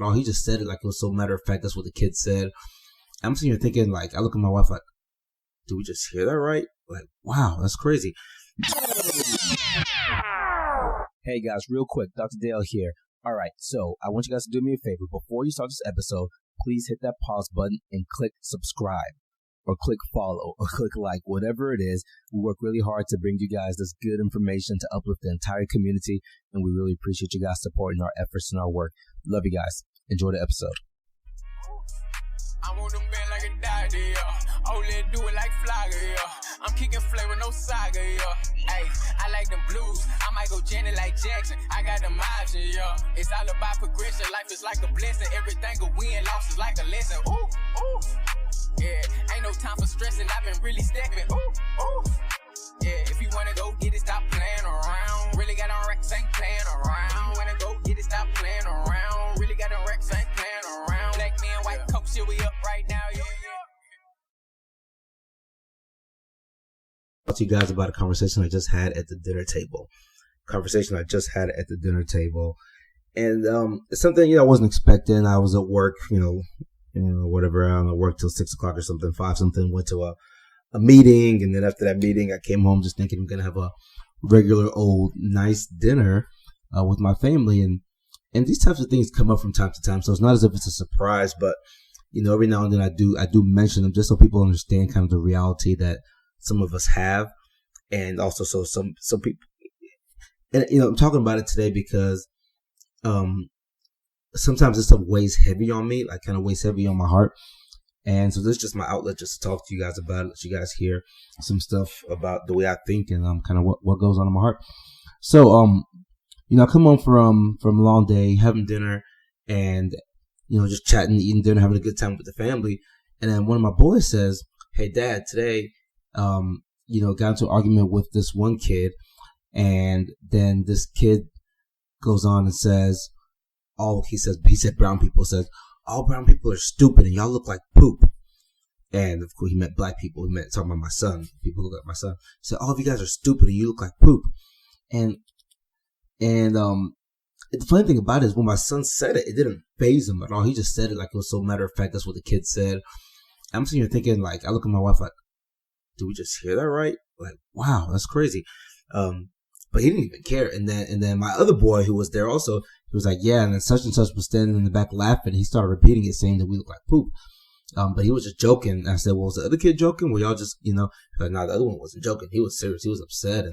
at all. He just said it like it was so matter of fact. That's what the kid said. I'm sitting here thinking, like, I look at my wife like, did we just hear that right? Like, wow, that's crazy. Hey guys, real quick, Dr. Dale here. All right, so I want you guys to do me a favor. Before you start this episode, please hit that pause button and click subscribe or click follow or click like, whatever it is. We work really hard to bring you guys this good information to uplift the entire community, and we really appreciate you guys supporting our efforts and our work. Love you guys. Enjoy the episode. I want them bad like a daddy, yeah. Only do it like Flagger, yeah. I'm kicking flavor, no saga, yeah. Hey, I like them blues. I might go Janet like Jackson. I got them options, yeah. It's all about progression. Life is like a blessing. Everything a win, loss is like a lesson. Ooh, ooh. Yeah, ain't no time for stressing. I've been really stepping. Ooh, ooh. Yeah, if you wanna go get it, stop playing around. Really got on racks, ain't playing around. Wanna go get it, stop playing around. Really got on racks, ain't playing around. Black men, white coat, shit, we up right now, yeah, yeah. I'll tell you guys about a conversation I just had at the dinner table. And it's something, I wasn't expecting. I was at work, whatever. I don't know, work till 6 o'clock or something, 5 something. Went to a meeting, and then after that meeting, I came home just thinking I'm gonna have a regular old nice dinner with my family, and these types of things come up from time to time. So it's not as if it's a surprise, but every now and then I do mention them just so people understand kind of the reality that some of us have, and also so some people. And I'm talking about it today because sometimes this stuff weighs heavy on me, like kind of weighs heavy on my heart. And so this is just my outlet just to talk to you guys about it, let you guys hear some stuff about the way I think and kind of what goes on in my heart. So, I come home from a long day, having dinner, and, just chatting, eating dinner, having a good time with the family. And then one of my boys says, "Hey, Dad, today, got into an argument with this one kid." And then this kid goes on and says, he said brown people, says, "All brown people are stupid and y'all look like poop." And of course he meant black people. He meant talking about my son. People look like my son. He said, "All of you guys are stupid and you look like poop." And the funny thing about it is when my son said it, it didn't faze him at all. He just said it like it was so matter of fact. That's what the kid said. I'm sitting here thinking, like, I look at my wife like, did we just hear that right? Like, wow, that's crazy. But he didn't even care. And then my other boy who was there also, he was like, "Yeah," and then such and such was standing in the back laughing. He started repeating it, saying that we look like poop. But he was just joking. I said, "Well, was the other kid joking? Were y'all just, Like, no, the other one wasn't joking. He was serious. He was upset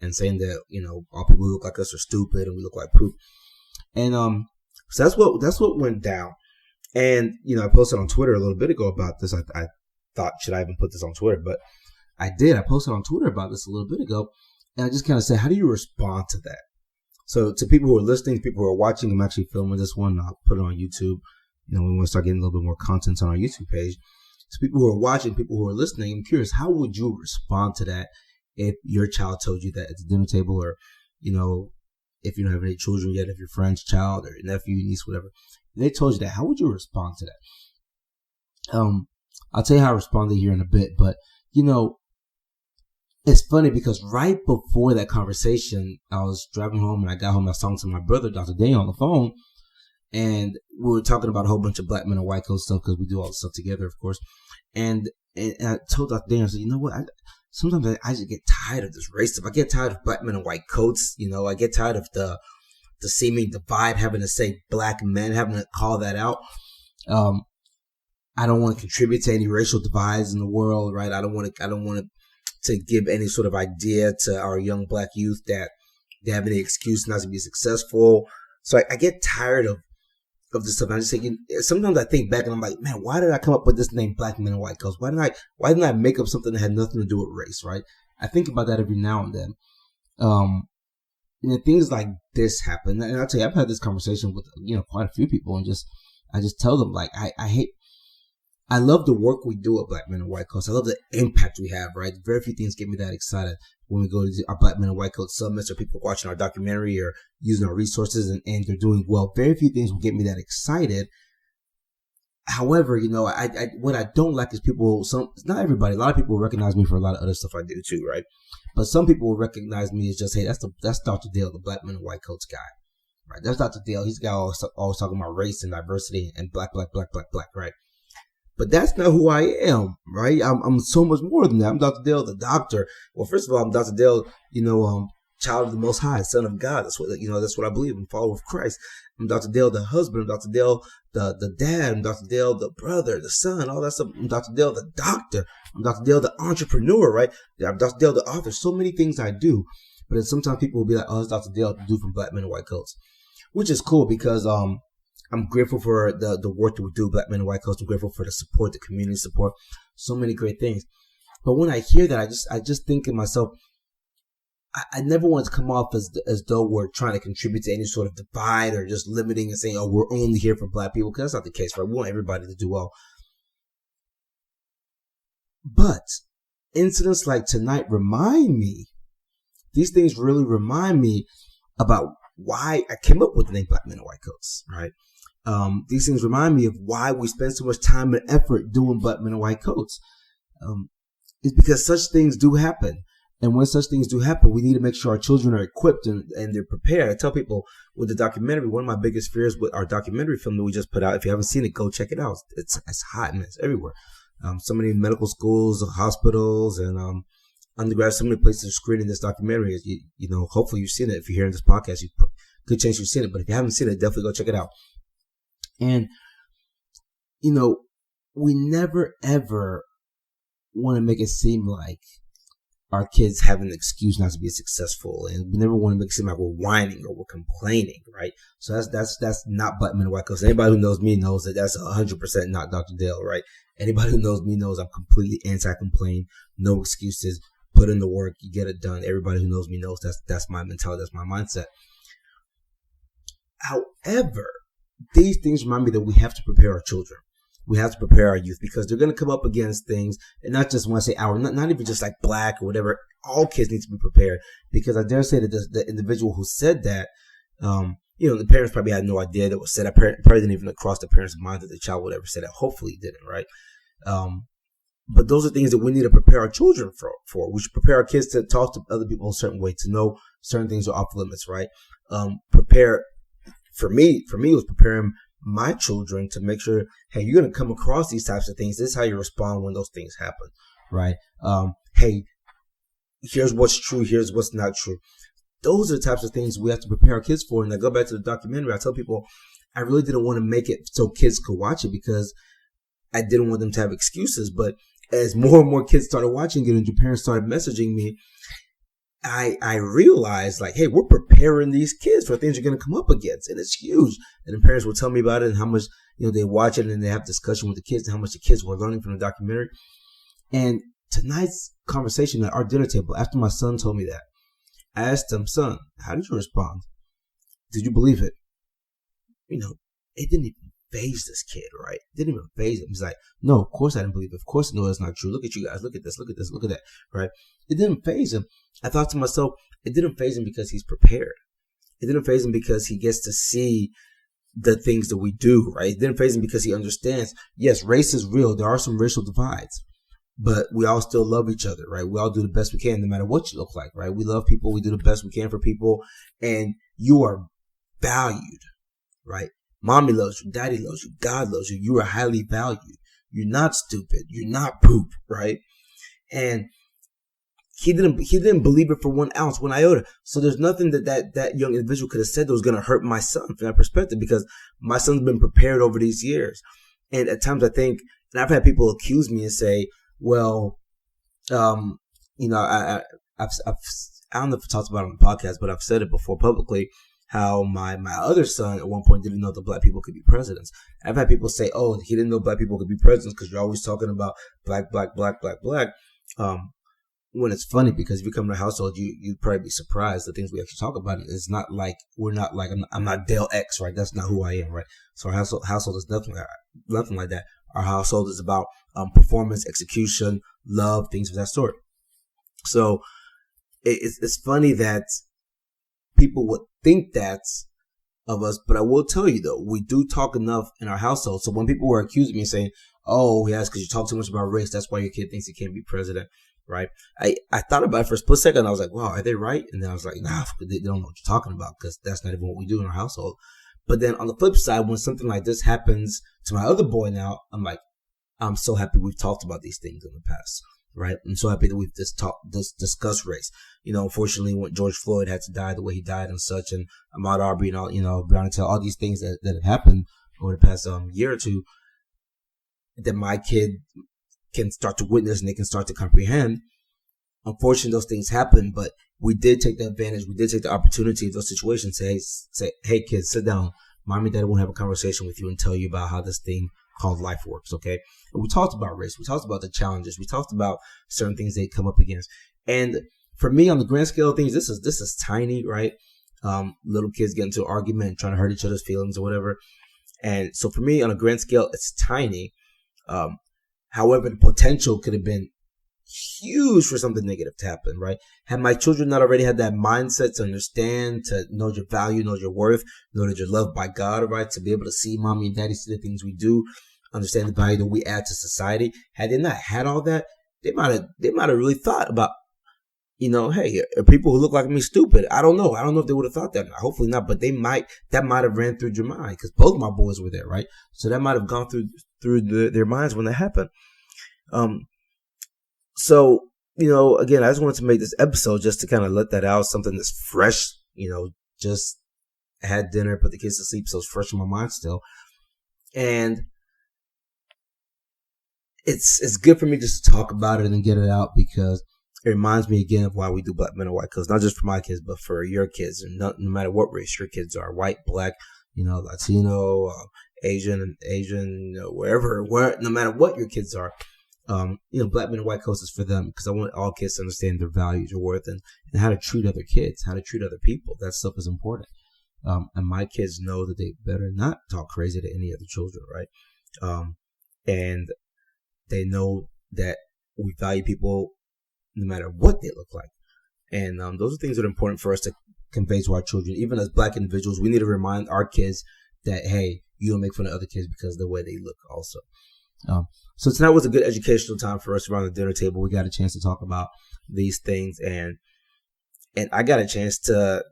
and saying that, all people who look like us are stupid and we look like poop." And so that's what went down. And I posted on Twitter a little bit ago about this. I thought, should I even put this on Twitter? But I did. I posted on Twitter about this a little bit ago. And I just kind of said, how do you respond to that? So to people who are listening, people who are watching, I'm actually filming this one. I'll put it on YouTube. We want to start getting a little bit more content on our YouTube page. So people who are watching, people who are listening, I'm curious, how would you respond to that if your child told you that at the dinner table, or, if you don't have any children yet, if your friend's child or your nephew, niece, whatever, and they told you that, how would you respond to that? I'll tell you how I responded here in a bit, but, it's funny because right before that conversation, I was driving home and I got home. I was talking to my brother, Dr. Dale, on the phone, and we were talking about a whole bunch of black men and white coat stuff because we do all this stuff together, of course. And I told Dr. Dale, I said, sometimes I just get tired of this race stuff. I get tired of black men in white coats. I get tired of the seeming divide, having to say black men, having to call that out. I don't want to contribute to any racial divides in the world, right? I don't want to give any sort of idea to our young black youth that they have any excuse not to be successful. So I get tired of this stuff. I'm just thinking, sometimes I think back and I'm like, man, why did I come up with this name, black men in white coats? Why didn't I make up something that had nothing to do with race, right? I think about that every now and then. And then things like this happen. And I'll tell you, I've had this conversation with, quite a few people, and I just tell them, like, I love the work we do at Black Men in White Coats. I love the impact we have, right? Very few things get me that excited when we go to our Black Men in White Coats summits, or people watching our documentary or using our resources and they're doing well. Very few things will get me that excited. However, what I don't like is not everybody, a lot of people recognize me for a lot of other stuff I do too, right? But some people will recognize me as just, hey, that's Dr. Dale, the Black Men in White Coats guy. right? That's Dr. Dale. He's the guy always talking about race and diversity and black, right? But that's not who I am, right? I'm so much more than that. I'm Dr. Dale, the doctor. Well, first of all, I'm Dr. Dale, child of the Most High, son of God. That's what I believe. I'm a follower of Christ. I'm Dr. Dale, the husband. I'm Dr. Dale, the dad. I'm Dr. Dale, the brother, the son, all that stuff. I'm Dr. Dale, the doctor. I'm Dr. Dale, the entrepreneur, right? I'm Dr. Dale, the author. So many things I do. But then sometimes people will be like, oh, it's Dr. Dale, the dude from Black Men in White Coats, which is cool because I'm grateful for the work that we do, Black Men in White Coats. I'm grateful for the support, the community support, so many great things. But when I hear that, I just think to myself, I never want to come off as though we're trying to contribute to any sort of divide or just limiting and saying, oh, we're only here for Black people, because that's not the case, right? We want everybody to do well. But incidents like tonight these things really remind me about why I came up with the name Black Men in White Coats, right? These things remind me of why we spend so much time and effort doing Black Men in White Coats. It's because such things do happen. And when such things do happen, we need to make sure our children are equipped and they're prepared. I tell people with the documentary, one of my biggest fears with our documentary film that we just put out, if you haven't seen it, go check it out. It's hot and it's everywhere. So many medical schools, hospitals, and undergrads, so many places are screening this documentary. Hopefully you've seen it. If you're hearing this podcast, good chance you've seen it. But if you haven't seen it, definitely go check it out. And, we never, ever want to make it seem like our kids have an excuse not to be successful, and we never want to make it seem like we're whining or we're complaining, right? So that's not Black Men in White Coats. Anybody who knows me knows that that's 100% not Dr. Dale, right? Anybody who knows me knows I'm completely anti-complain, no excuses, put in the work, you get it done. Everybody who knows me knows that's my mentality, that's my mindset. However, these things remind me that we have to prepare our children. We have to prepare our youth because they're going to come up against things, and not just when I say our, not even just like Black or whatever. All kids need to be prepared, because I dare say that the individual who said that, the parents probably had no idea that was said. Probably didn't even cross the parents' mind that the child would ever say that. Hopefully it didn't, right? But those are things that we need to prepare our children for. We should prepare our kids to talk to other people a certain way, to know certain things are off limits, right? For me, it was preparing my children to make sure, hey, you're going to come across these types of things. This is how you respond when those things happen, right? Hey, here's what's true. Here's what's not true. Those are the types of things we have to prepare our kids for. And I go back to the documentary. I tell people I really didn't want to make it so kids could watch it because I didn't want them to have excuses. But as more and more kids started watching it and your parents started messaging me, I realized, like, hey, we're preparing these kids for things you're going to come up against. And it's huge. And the parents will tell me about it and how much, they watch it and they have discussion with the kids and how much the kids were learning from the documentary. And tonight's conversation at our dinner table, after my son told me that, I asked him, son, how did you respond? Did you believe it? It didn't even faze this kid, right? It didn't even faze him. He's like, no, of course I didn't believe it. Of course I know that's not true. Look at you guys. Look at this. Look at this. Look at that, right? It didn't faze him. I thought to myself, it didn't faze him because he's prepared. It didn't faze him because he gets to see the things that we do, right? It didn't faze him because he understands, yes, race is real. There are some racial divides, but we all still love each other, right? We all do the best we can no matter what you look like, right? We love people. We do the best we can for people, and you are valued, right? Mommy loves you. Daddy loves you. God loves you. You are highly valued. You're not stupid. You're not poop, right? And he didn't believe it for 1 ounce, 1 iota. So there's nothing that young individual could have said that was going to hurt my son from that perspective, because my son's been prepared over these years. And at times I think, and I've had people accuse me and say, well, I don't know if I talked about it on the podcast, but I've said it before publicly, how my other son at one point didn't know that Black people could be presidents. I've had people say, oh, he didn't know Black people could be presidents because you're always talking about black. When it's funny, because if you come to a household, you'd probably be surprised the things we actually talk about. It's not like I'm not Dale X, right? That's not who I am, right? So our household is nothing like that. Our household is about performance, execution, love, things of that sort. So it's funny that people would think that's of us, but I will tell you though, we do talk enough in our household. So when people were accusing me and saying, oh, yes, because you talk too much about race, that's why your kid thinks he can't be president. right? I thought about it for a split second. I was like, wow, are they right? And then I was like, nah, they don't know what you're talking about because that's not even what we do in our household. But then on the flip side, when something like this happens to my other boy now, I'm like, I'm so happy we've talked about these things in the past, right? I'm so happy that we've discussed race. Unfortunately, when George Floyd had to die the way he died and such, and Ahmaud Arbery and all, Breonna Taylor, all these things that have happened over the past year or two, that my kid can start to witness and they can start to comprehend. Unfortunately, those things happen, but we did take the advantage. We did take the opportunity of those situations. Say, hey, kids, sit down. Mommy and Daddy want to have a conversation with you and tell you about how this thing called life works, okay? And we talked about race. We talked about the challenges. We talked about certain things they come up against. And for me, on the grand scale of things, this is tiny, right? Little kids get into an argument, trying to hurt each other's feelings or whatever. And so for me, on a grand scale, it's tiny. However, the potential could have been huge for something negative to happen, right? Had my children not already had that mindset to understand, to know your value, know your worth, know that you're loved by God, right? To be able to see mommy and daddy, see the things we do, understand the value that we add to society. Had they not had all that, they might have really thought about, hey, are people who look like me stupid? I don't know. I don't know if they would have thought that. Hopefully not, but that might have ran through your mind because both my boys were there, right? So that might have gone through their minds when that happened. So, again, I just wanted to make this episode just to kind of let that out, something that's fresh, just had dinner, put the kids to sleep, so it's fresh in my mind still. And it's good for me just to talk about it and get it out because it reminds me again of why we do Black Men and White Coats, not just for my kids, but for your kids, and no matter what race your kids are, white, black, Latino, Asian, wherever, no matter what your kids are. Black Men and White Coats is for them because I want all kids to understand their values, their worth, and how to treat other kids, how to treat other people. That stuff is important. And my kids know that they better not talk crazy to any other children, right? And they know that we value people no matter what they look like. And those are things that are important for us to convey to our children. Even as Black individuals, we need to remind our kids that, hey, you don't make fun of other kids because of the way they look also. So tonight was a good educational time for us around the dinner table. We got a chance to talk about these things, and I got a chance to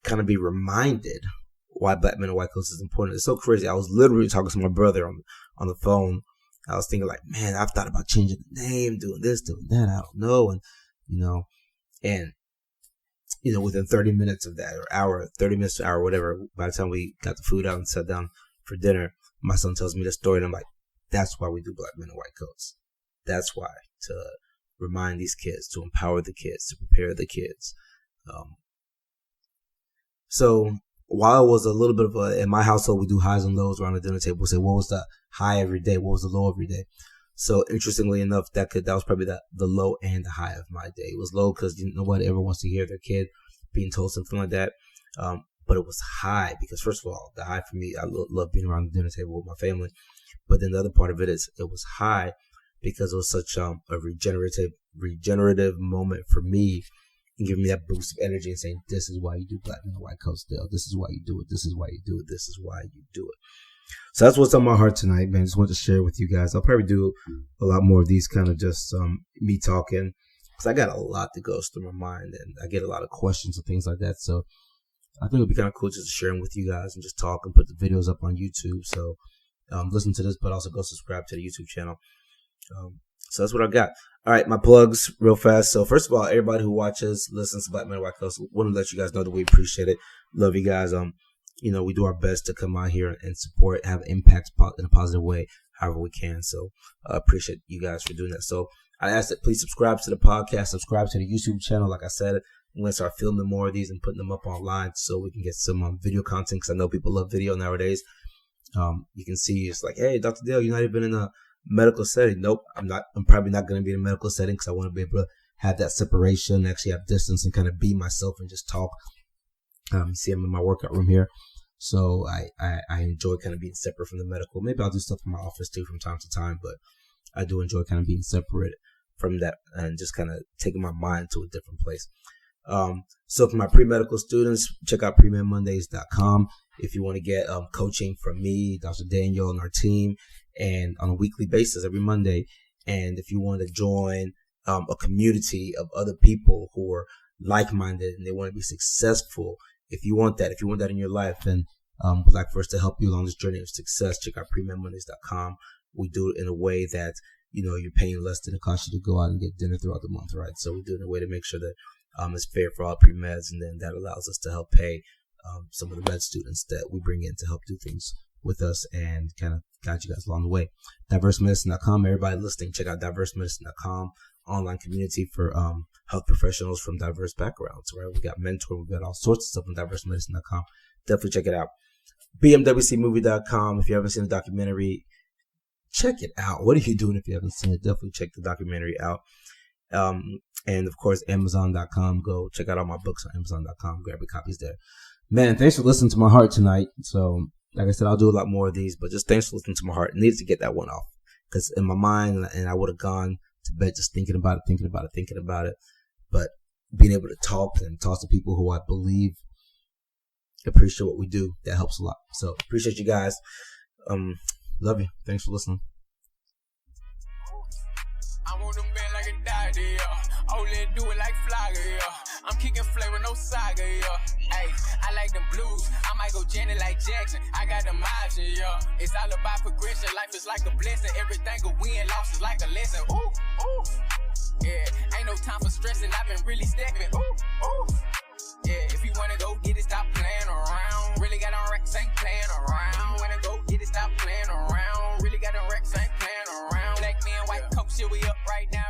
kind of be reminded why Black Men and White Coats is important. It's so crazy. I was literally talking to my brother on the phone. I was thinking like, man, I've thought about changing the name, doing this, doing that. I don't know. And within 30 minutes of that, or hour, 30 minutes to hour, whatever, by the time we got the food out and sat down for dinner, my son tells me the story, and I'm like, that's why we do Black Men and White Coats. That's why, to remind these kids, to empower the kids, to prepare the kids. So while it was a little bit of in my household, we do highs and lows around the dinner table. We say, what was the high every day? What was the low every day? So interestingly enough, that was probably the low and the high of my day. It was low because nobody ever wants to hear their kid being told something like that. But it was high because, first of all, the high for me, I love being around the dinner table with my family. But then the other part of it is it was high because it was such a regenerative moment for me and giving me that boost of energy and saying, this is why you do Black Men and White Coats, Dale. This is why you do it. This is why you do it. This is why you do it. So that's what's on my heart tonight, man. Just wanted to share with you guys. I'll probably do a lot more of these kind of just me talking because I got a lot that goes through my mind and I get a lot of questions and things like that. So I think it would be kind of cool just to share them with you guys and just talk and put the videos up on YouTube. So listen to this, but also go subscribe to the YouTube channel. So that's what I got. All right, my plugs real fast. So first of all, everybody who watches, listens to Black Men and White Coats, want to let you guys know that we appreciate it. Love you guys. We do our best to come out here and support, have impact in a positive way, however we can. So I appreciate you guys for doing that. So I ask that please subscribe to the podcast, subscribe to the YouTube channel. Like I said, I'm going to start filming more of these and putting them up online so we can get some video content because I know people love video nowadays. You can see it's like, hey, Dr. Dale, you're not even in a medical setting. Nope, I'm not. I'm probably not going to be in a medical setting because I want to be able to have that separation, actually have distance and kind of be myself and just talk. See, I'm in my workout room here. So I enjoy kind of being separate from the medical. Maybe I'll do stuff in my office too from time to time, but I do enjoy kind of being separate from that and just kind of taking my mind to a different place. So for my pre-medical students, check out PreMedMondays.com if you want to get coaching from me, Dr. Daniel, and our team, and on a weekly basis every Monday. And if you want to join a community of other people who are like-minded and they want to be successful. If you want that in your life, and would like for us to help you along this journey of success, check out PreMedMondays.com. We do it in a way that, you're paying less than it costs you to go out and get dinner throughout the month, right? So we do it in a way to make sure that it's fair for all pre-meds, and then that allows us to help pay some of the med students that we bring in to help do things with us and kind of guide you guys along the way. DiverseMedicine.com. Everybody listening, check out DiverseMedicine.com. Online community for health professionals from diverse backgrounds, right? We got mentor, we've got all sorts of stuff on DiverseMedicine.com. Definitely check it out. BMWCMovie.com. If you haven't seen the documentary, check it out. What are you doing if you haven't seen it? Definitely check the documentary out. And of course, Amazon.com. Go check out all my books on Amazon.com. Grab your copies there. Man, thanks for listening to my heart tonight. So, like I said, I'll do a lot more of these, but just thanks for listening to my heart. I needed to get that one off because in my mind, and I would have gone to bed just thinking about it. But being able to talk to people who I believe appreciate what we do, that helps a lot. So, appreciate you guys. Love you. Thanks for listening. I want them bad like a daddy, only do it like Flagger, I'm kicking flavor, no saga, Hey, I like them blues. I might go Janet like Jackson. I got them options, It's all about progression. Life is like a blessing. Everything a win, loss is like a lesson. Ooh, ooh. Yeah, ain't no time for stressing. I've been really stepping. Ooh, ooh. Yeah, if you wanna go get it, stop playing around. Really got on racks, ain't playing around. Wanna go get it, stop playing around. Really got on racks, ain't playing around. Black man, white coat, shit, we up right now.